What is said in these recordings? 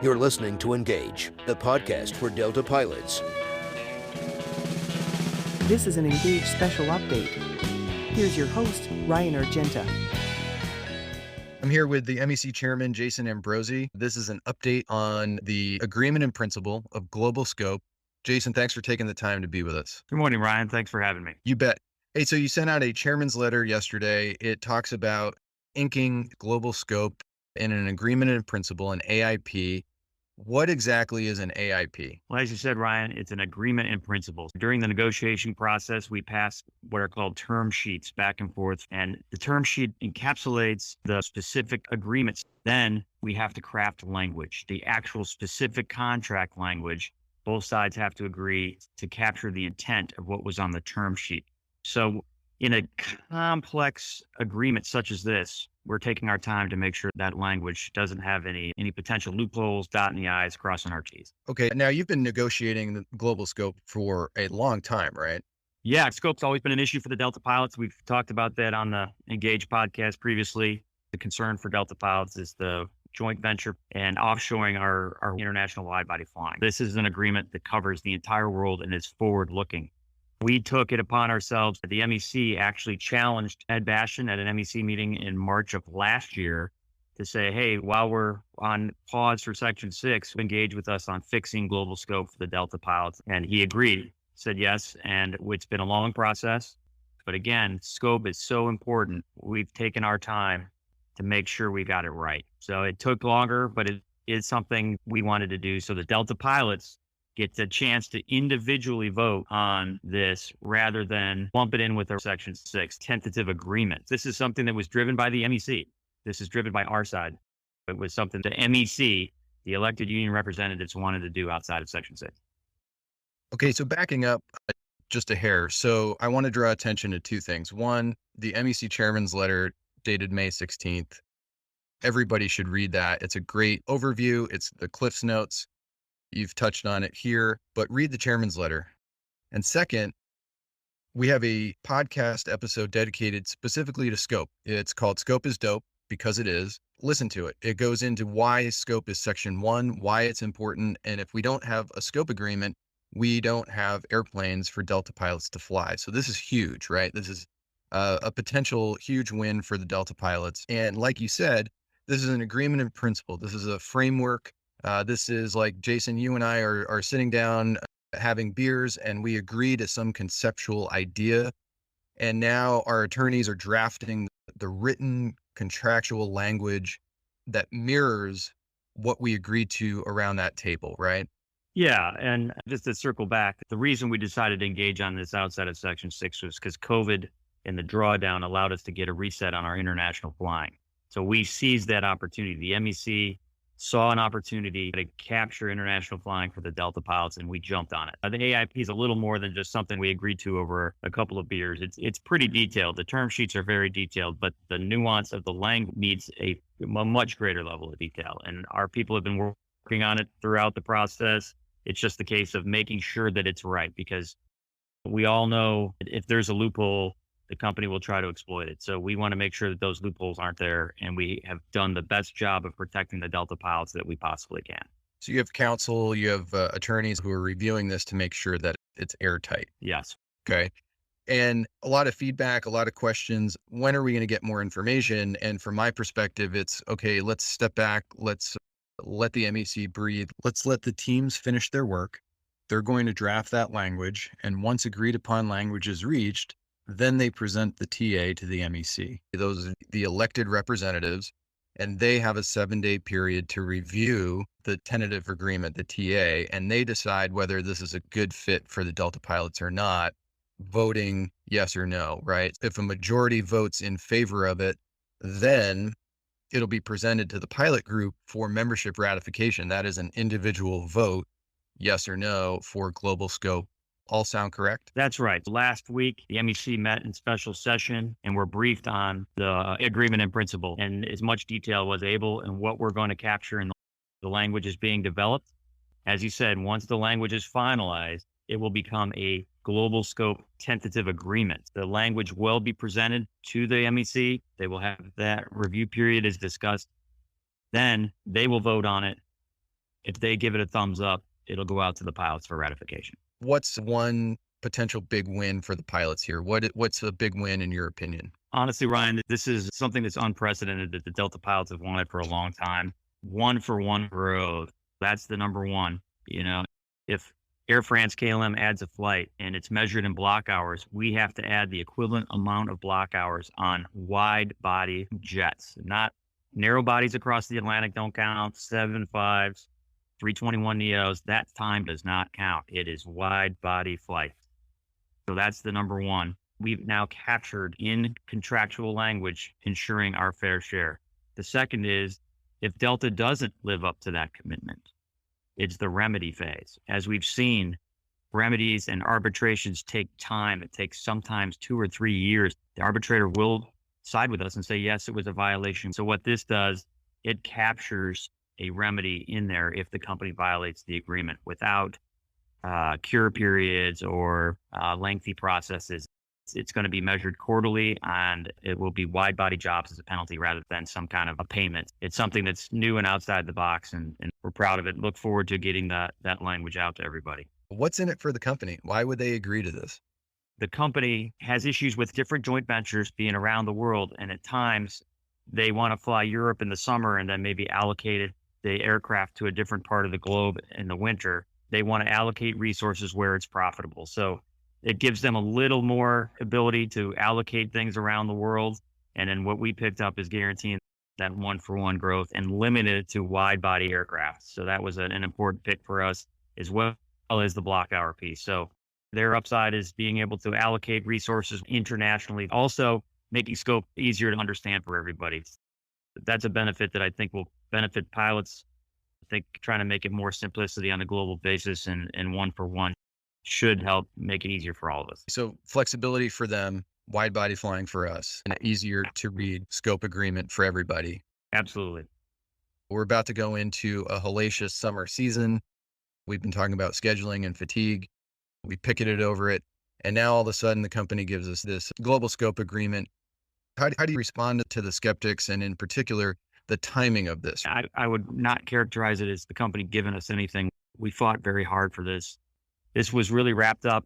You're listening to Engage, the podcast for Delta pilots. This is an Engage special update. Here's your host, Ryan Argenta. I'm here with the MEC Chairman, Jason Ambrosi. This is an update on the agreement in principle of Global Scope. Jason, thanks for taking the time to be with us. Good morning, Ryan. Thanks for having me. You bet. Hey, so you sent out a chairman's letter yesterday. It talks about inking Global Scope in an agreement in principle, an AIP. What exactly is an AIP? Well, as you said, Ryan, it's an agreement in principle. During the negotiation process, we passed what are called term sheets back and forth, and the term sheet encapsulates the specific agreements. Then we have to craft language, the actual specific contract language. Both sides have to agree to capture the intent of what was on the term sheet. So in a complex agreement such as this, we're taking our time to make sure that language doesn't have any potential loopholes, dotting the I's, crossing our T's. Okay. Now you've been negotiating the Global Scope for a long time, right? Yeah, scope's always been an issue for the Delta pilots. We've talked about that on the Engage podcast previously. The concern for Delta pilots is the joint venture and offshoring our international wide-body flying. This is an agreement that covers the entire world and is forward-looking. We took it upon ourselves. The MEC actually challenged Ed Bastian at an MEC meeting in March of last year to say, hey, while we're on pause for Section 6, engage with us on fixing Global Scope for the Delta pilots. And he agreed, said yes. And it's been a long process. But again, scope is so important. We've taken our time to make sure we got it right. So it took longer, but it is something we wanted to do. So the Delta pilots get the chance to individually vote on this rather than lump it in with our Section 6 tentative agreement. This is something that was driven by the MEC. This is driven by our side. It was something the MEC, the elected union representatives, wanted to do outside of Section 6. Okay, so backing up just a hair. So I want to draw attention to two things. One, the MEC chairman's letter dated May 16th. Everybody should read that. It's a great overview. It's the Cliff's Notes. You've touched on it here, but read the chairman's letter. And second, we have a podcast episode dedicated specifically to scope. It's called Scope is Dope because it is. Listen to it. It goes into why scope is Section 1, why it's important. And if we don't have a scope agreement, we don't have airplanes for Delta pilots to fly. So this is huge, right? This is a potential huge win for the Delta pilots. And like you said, this is an agreement in principle. This is a framework. This is like, Jason, you and I are sitting down having beers and we agree to some conceptual idea. And now our attorneys are drafting the written contractual language that mirrors what we agreed to around that table, right? Yeah. And just to circle back, the reason we decided to engage on this outside of Section 6 was because COVID and the drawdown allowed us to get a reset on our international flying. So we seized that opportunity. The MEC saw an opportunity to capture international flying for the Delta pilots, and we jumped on it. The AIP is a little more than just something we agreed to over a couple of beers. It's pretty detailed. The term sheets are very detailed, but the nuance of the language needs a much greater level of detail. And our people have been working on it throughout the process. It's just the case of making sure that it's right, because we all know if there's a loophole, the company will try to exploit it. So we want to make sure that those loopholes aren't there, and we have done the best job of protecting the Delta pilots that we possibly can. So you have counsel, you have attorneys who are reviewing this to make sure that it's airtight. Yes. Okay. And a lot of feedback, a lot of questions. When are we going to get more information? And from my perspective, it's okay, let's step back. Let's let the MEC breathe. Let's let the teams finish their work. They're going to draft that language. And once agreed upon language is reached, then they present the TA to the MEC. Those are the elected representatives, and they have a 7-day period to review the tentative agreement, the TA, and they decide whether this is a good fit for the Delta pilots or not, voting yes or no, right? If a majority votes in favor of it, then it'll be presented to the pilot group for membership ratification. That is an individual vote, yes or no, for Global Scope. All sound correct? That's right. Last week, the MEC met in special session and were briefed on the agreement in principle and as much detail was able and what we're going to capture in the language is being developed. As you said, once the language is finalized, it will become a Global Scope tentative agreement. The language will be presented to the MEC. They will have that review period as discussed. Then they will vote on it. If they give it a thumbs up, it'll go out to the pilots for ratification. What's one potential big win for the pilots here? What's a big win in your opinion? Honestly, Ryan, this is something that's unprecedented that the Delta pilots have wanted for a long time. 1-for-1 growth. That's the number one. If Air France KLM adds a flight and it's measured in block hours, we have to add the equivalent amount of block hours on wide body jets. Not narrow bodies across the Atlantic don't count. 757s, 321 neos, that time does not count. It is wide body flights. So that's the number one. We've now captured in contractual language, ensuring our fair share. The second is, if Delta doesn't live up to that commitment, it's the remedy phase. As we've seen, remedies and arbitrations take time. It takes sometimes 2 or 3 years. The arbitrator will side with us and say, yes, it was a violation. So what this does, it captures a remedy in there if the company violates the agreement without cure periods or lengthy processes. It's going to be measured quarterly, and it will be wide body jobs as a penalty rather than some kind of a payment. It's something that's new and outside the box, and we're proud of it. Look forward to getting that language out to everybody. What's in it for the company? Why would they agree to this? The company has issues with different joint ventures being around the world, and at times they want to fly Europe in the summer and then maybe allocate the aircraft to a different part of the globe in the winter. They want to allocate resources where it's profitable. So it gives them a little more ability to allocate things around the world. And then what we picked up is guaranteeing that 1-for-1 growth and limited it to wide body aircraft. So that was an important pick for us, as well as the block hour piece. So their upside is being able to allocate resources internationally, also making scope easier to understand for everybody. That's a benefit that I think will benefit pilots. I think trying to make it more simplicity on a global basis and 1-for-1 should help make it easier for all of us. So flexibility for them, wide body flying for us, and an easier to read scope agreement for everybody. Absolutely. We're about to go into a hellacious summer season. We've been talking about scheduling and fatigue. We picketed over it. And now all of a sudden the company gives us this global scope agreement. How do you respond to the skeptics, and in particular, the timing of this? I would not characterize it as the company giving us anything. We fought very hard for this. This was really wrapped up,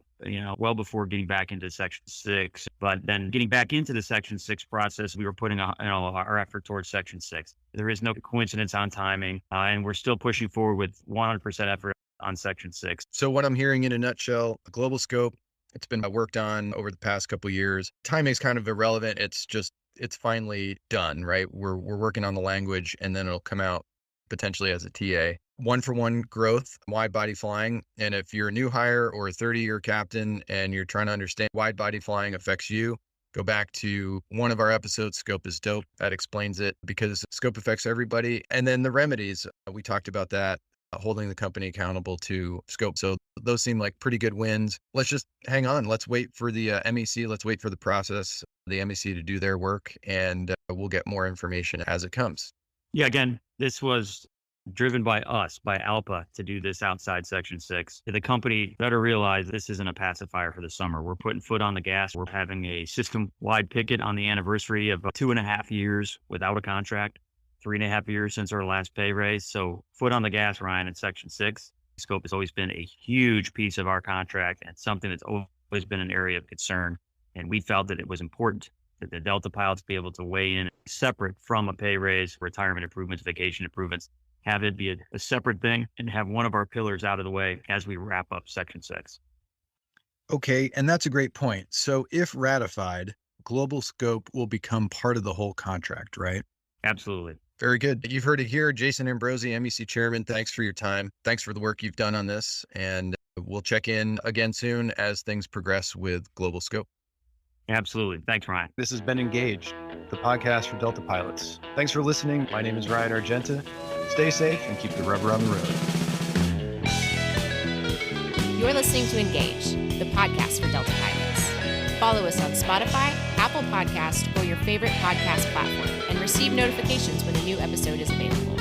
well before getting back into Section 6. But then getting back into the Section 6 process, we were putting our effort towards Section 6. There is no coincidence on timing, and we're still pushing forward with 100% effort on Section 6. So what I'm hearing in a nutshell, a global scope, it's been worked on over the past couple of years. Timing is kind of irrelevant. It's finally done, right? We're working on the language, and then it'll come out potentially as a TA. 1-for-1 growth, wide body flying. And if you're a new hire or a 30-year captain and you're trying to understand wide body flying affects you, go back to one of our episodes, Scope is Dope. That explains it, because scope affects everybody. And then the remedies, we talked about that, holding the company accountable to scope. So those seem like pretty good wins. Let's just hang on. Let's wait for the MEC. Let's wait for the process, the MEC to do their work, and we'll get more information as it comes. Yeah, again, this was driven by us, by ALPA, to do this outside Section 6. The company better realize this isn't a pacifier for the summer. We're putting foot on the gas. We're having a system-wide picket on the anniversary of 2.5 years without a contract, 3.5 years since our last pay raise. So foot on the gas, Ryan, in Section 6. Scope has always been a huge piece of our contract and something that's always been an area of concern. And we felt that it was important that the Delta pilots be able to weigh in separate from a pay raise, retirement improvements, vacation improvements, have it be a separate thing, and have one of our pillars out of the way as we wrap up Section 6. Okay, and that's a great point. So if ratified, global scope will become part of the whole contract, right? Absolutely. Very good. You've heard it here. Jason Ambrosi, MEC Chairman, thanks for your time. Thanks for the work you've done on this. And we'll check in again soon as things progress with global scope. Absolutely. Thanks, Ryan. This has been Engaged, the podcast for Delta pilots. Thanks for listening. My name is Ryan Argenta. Stay safe and keep the rubber on the road. You're listening to Engage, the podcast for Delta pilots. Follow us on Spotify, Apple Podcasts, or your favorite podcast platform, and receive notifications when a new episode is available.